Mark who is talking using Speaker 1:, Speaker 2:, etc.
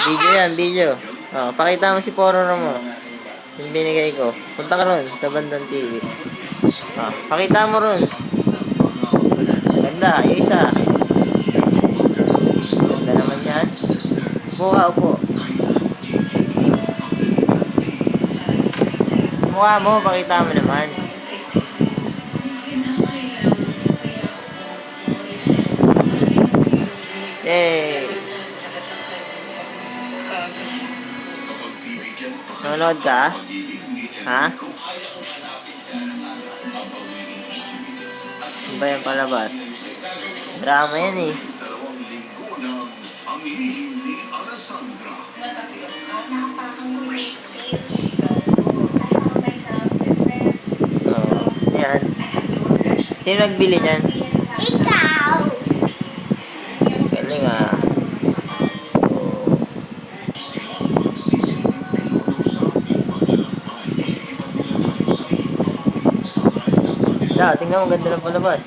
Speaker 1: Video yan, video. Oh, pakita mo si Pororo mo. Yung binigay ko. Punta ka ron sa bandang TV. Oh, pakita mo ron. Ganda, yung isa. Ganda naman yan. Upo ka, upo. Mukha mo, pakita mo naman. Yay! Nanonood ka? Ha? Ano ba yung palabas? Drama yan eh. Oh, yan. Sino nagbili niyan?
Speaker 2: Ikaw!
Speaker 1: Galing ah. Tingnan mo, ganda ng palabas.